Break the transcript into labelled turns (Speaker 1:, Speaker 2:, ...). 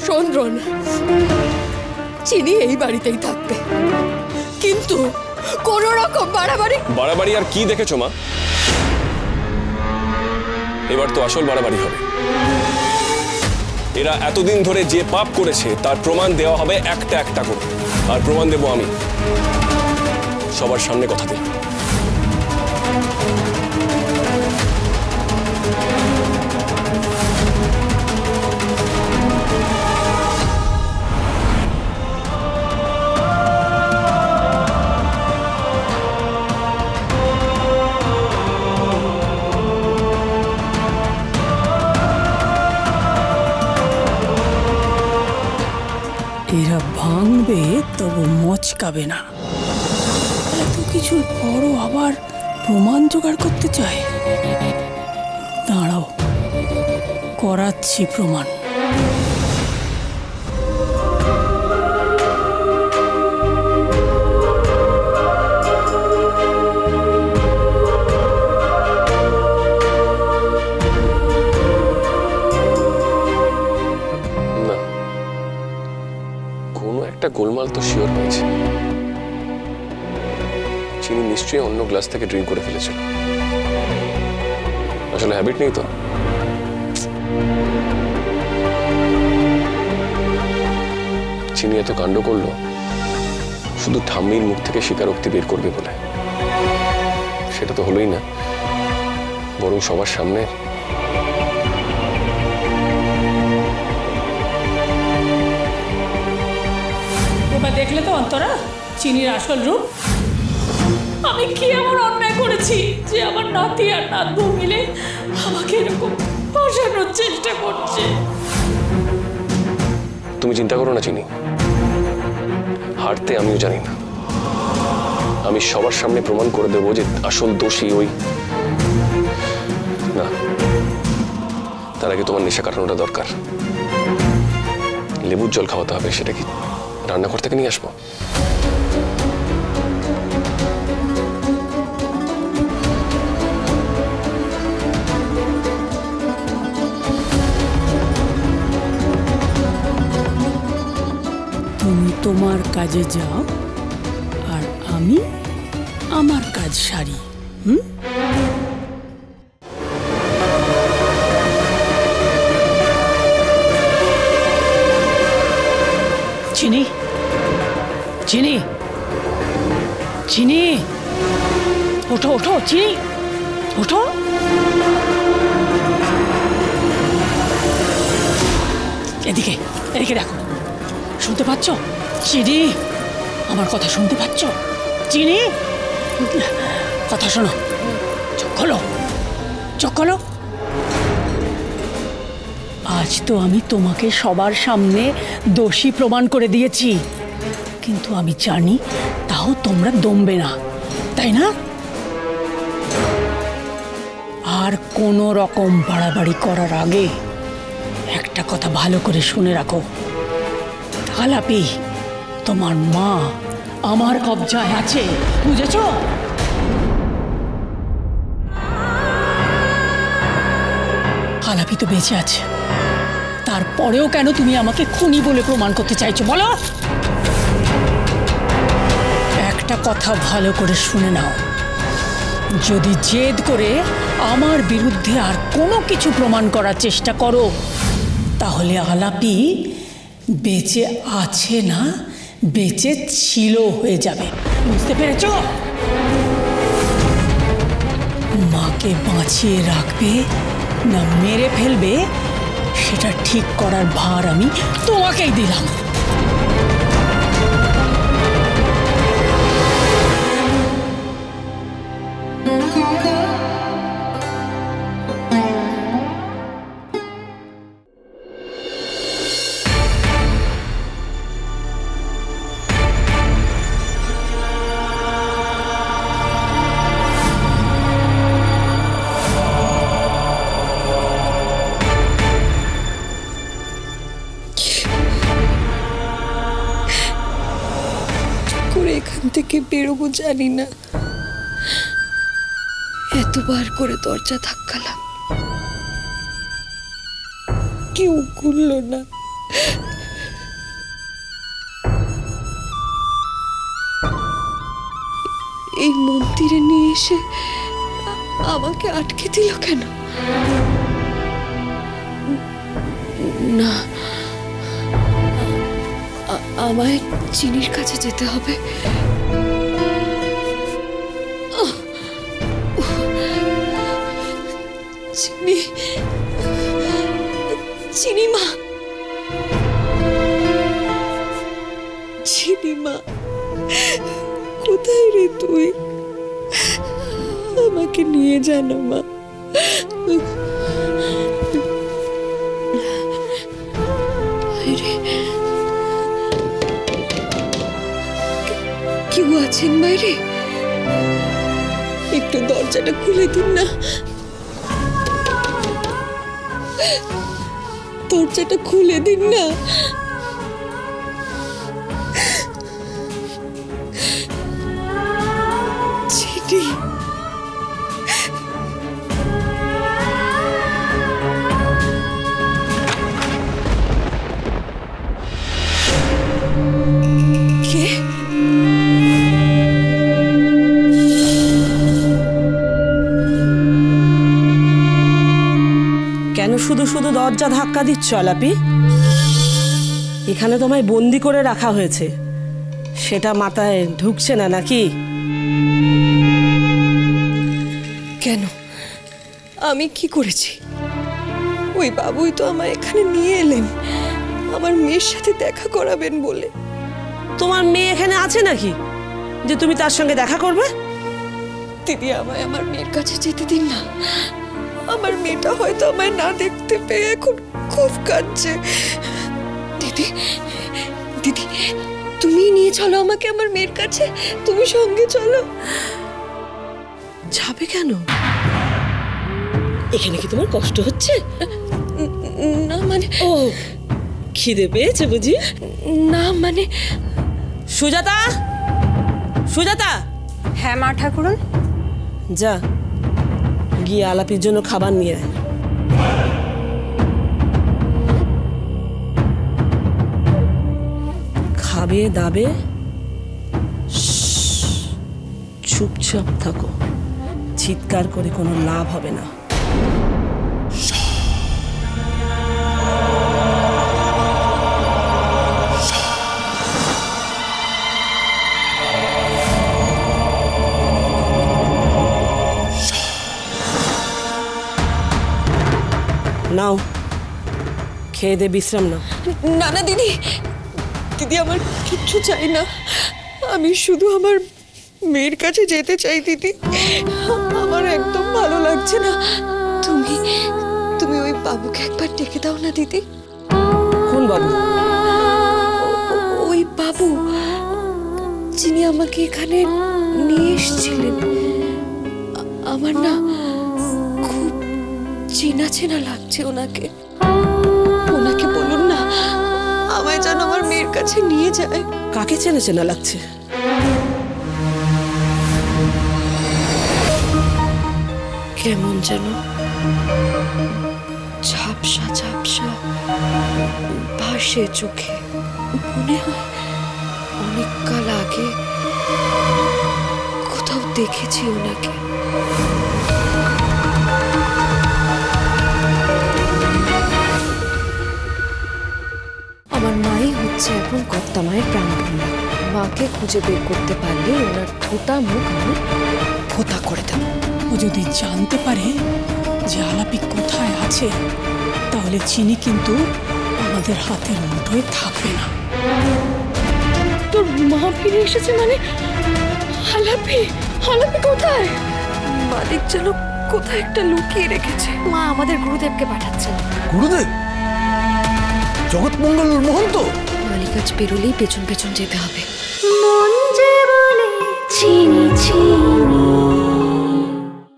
Speaker 1: শোন রোন, চিনি এই বাড়িতেই থাকবে, কিন্তু কোন রকম বাড়াবাড়ি।
Speaker 2: বাড়াবাড়ি আর কি দেখেছো মা? এবার তো আসল বাড়াবাড়ি হবে। এরা এতদিন ধরে যে পাপ করেছে তার প্রমাণ দেওয়া হবে একটা একটা করে, আর প্রমাণ দেব আমি, সবার সামনে কথা দিই।
Speaker 3: এরা ভাঙবে তবু মচকাবে না। এত কিছুর পরও আবার প্রমাণ জোগাড় করতে চায়। দাঁড়াও, করাচ্ছি প্রমাণ।
Speaker 2: গোলমাল তো শিওর হয়েছে। চিনি নিশ্চয়ই অন্য গ্লাস থেকে ড্রিঙ্ক করে ফেলেছিল। আসলে হ্যাবিট নেই তো। চিনি এত কাণ্ড করলো শুধু ঠাম্মির মুখ থেকে স্বীকারোক্তি বের করবে বলে। সেটা তো হলোই না, বরং সবার সামনে
Speaker 3: দেখলে তো অন্তরা চিনির আসল রূপ। আমি কি এমন অন্যায় করেছি যে আমার নাতি আর নাতবু মিলে আমাকে এরকম ফাঁসানোর চেষ্টা করছে?
Speaker 2: তুমি চিন্তা করো না চিনি, হারতে আমিও জানি না। আমি সবার সামনে প্রমাণ করে দেবো যে আসল দোষী ওই না। তার আগে তোমার নেশা কাটানোটা দরকার। লেবুর জল খাওয়াতে হবে, সেটা কি রান্নাঘর থেকে নিয়ে আসবো?
Speaker 3: তুমি তোমার কাজে যাও আর আমি আমার কাজ সারি। চিনি, চিনি, চিনি, ওঠো ওঠো চিনি, ওঠো। এদিকে এদিকে দেখো, শুনতে পাচ্ছ? চিনি, আমার কথা শুনতে পাচ্ছ? চিনি, কথা শোনো। চোখ খোলো, চোখ খোলো। আজ তো আমি তোমাকে সবার সামনে দোষী প্রমাণ করে দিয়েছি, কিন্তু আমি জানি তাও তোমরা দমবে না, তাই না? আর কোনো রকম বাড়াবাড়ি করার আগে একটা কথা ভালো করে শুনে রাখো। আলাপি, তোমার মা আমার কবজায় আছে, বুঝেছো? আলাপি তো বেঁচে আছে, তারপরেও কেন তুমি আমাকে খুনি বলে প্রমাণ করতে চাইছো বলো? একটা কথা ভালো করে শুনে নাও, যদি জেদ করে আমার বিরুদ্ধে আর কোনো কিছু প্রমাণ করার চেষ্টা করো, তাহলে আলাপি বেঁচে আছে না বেঁচে ছিল হয়ে যাবে, বুঝতে পেরেছো? মাকে বাঁচিয়ে রাখবে না মেরে ফেলবে, সেটা ঠিক করার ভার আমি তোমাকেই দিলাম।
Speaker 1: এখান থেকে বেরোবো জানি না, এতবার করে দরজা ধাক্কালাম, কেউ খুললো না। এই মন্দিরে নিয়ে এসে আমাকে আটকে দিল কেন? না, আমায় চিনির কাছে যেতে হবে। চিনি, চিনি মা, চিনি মা, কোথায় রে তুই? আমাকে নিয়ে জানা মা। কেউ আছেন বাইরে? একটু দরজাটা খুলে দিন না, দরজাটা খুলে দিন না। চিনি, কে?
Speaker 4: কেন শুধু শুধু দরজা ধাক্কা দিচ্ছ আলাপি? এখানে তোমায় বন্দি করে রাখা হয়েছে, সেটা মাথায় ঢুকছে না নাকি?
Speaker 1: কেন? আমি কি করেছি? ওই বাবুই তো আমায় এখানে নিয়ে এলেন আমার মেয়ের সাথে দেখা করাবেন বলে।
Speaker 4: তোমার মেয়ে এখানে আছে নাকি যে তুমি তার সঙ্গে দেখা করবে?
Speaker 1: দিদি, আমায় আমার মেয়ের কাছে যেতে দিন না। আমার মেয়েটা হয়তো আমায় না দেখতে পেয়ে এখন খুব কাঁদছে। দিদি, দিদি, তুমি নিয়ে চলো আমাকে আমার মেয়ের কাছে, তুমি সঙ্গে চলো।
Speaker 4: যাবে কেন? এখানে কি তোমার কষ্ট হচ্ছে?
Speaker 1: না মানে,
Speaker 4: ও খিদে পেয়েছে বুঝি?
Speaker 1: না মানে।
Speaker 4: সুজাতা, সুজাতা।
Speaker 5: হ্যাঁ মা ঠাকুরন।
Speaker 4: যা গিয়ে আলাপির জন্য খাবার নিয়ে আয়। খাবে দাবে, চুপচাপ থাকো, চিৎকার করে কোনো লাভ হবে না। নাও খেয়ে দে বিশ্রাম নাও।
Speaker 1: না না দিদি, দিদি আমার কিচ্ছু চাই না, আমি শুধু আমার মেয়ের কাছে যেতে চাই। দিদি, আমার একদম ভালো লাগছে না। তুমি তুমি ওই বাবুকে একবার ডেকে দাও না দিদি।
Speaker 4: কোন বাবু?
Speaker 1: ওই বাবু যিনি আমাকে এখানে নিয়ে এসেছিলেন। আমার না খুব চেনা চেনা লাগছে ওনাকে। ওনাকে বলুন না আমায় যেন আমার মেয়ের কাছে নিয়ে যায়।
Speaker 4: কাকে চেনা চেনা লাগছে?
Speaker 1: কেমন যেন ঝাপসা ঝাপসা ভাসে চোখে। মনে হয় অনেক কাল আগে কোথাও দেখেছি ওনাকে। আমার মাই হচ্ছে এখন কর্তা মায়ের প্রাণভূমি। মাকে খুঁজে বের করতে পারলে ওনার থোতা মুখ আমি ফোঁতা করে দেব।
Speaker 3: ও যদি জানতে পারে যে আলাপি কোথায় আছে, তাহলে চিনি কিন্তু আমাদের হাতের মুঠোয় থাকবে না।
Speaker 1: তোর মা ফিরে এসেছে মানে? আলাপি, আলাপি কোথায়? মালিক যেন কোথায় একটা লুকিয়ে রেখেছে।
Speaker 5: মা আমাদের গুরুদেবকে পাঠাচ্ছেন।
Speaker 6: গুরুদেব? জগৎমঙ্গল মহন্ত?
Speaker 1: মালিক আজ বেরোলেই পেছন পেছন যেতে হবে।
Speaker 7: মন যে বলে চিনি চিনি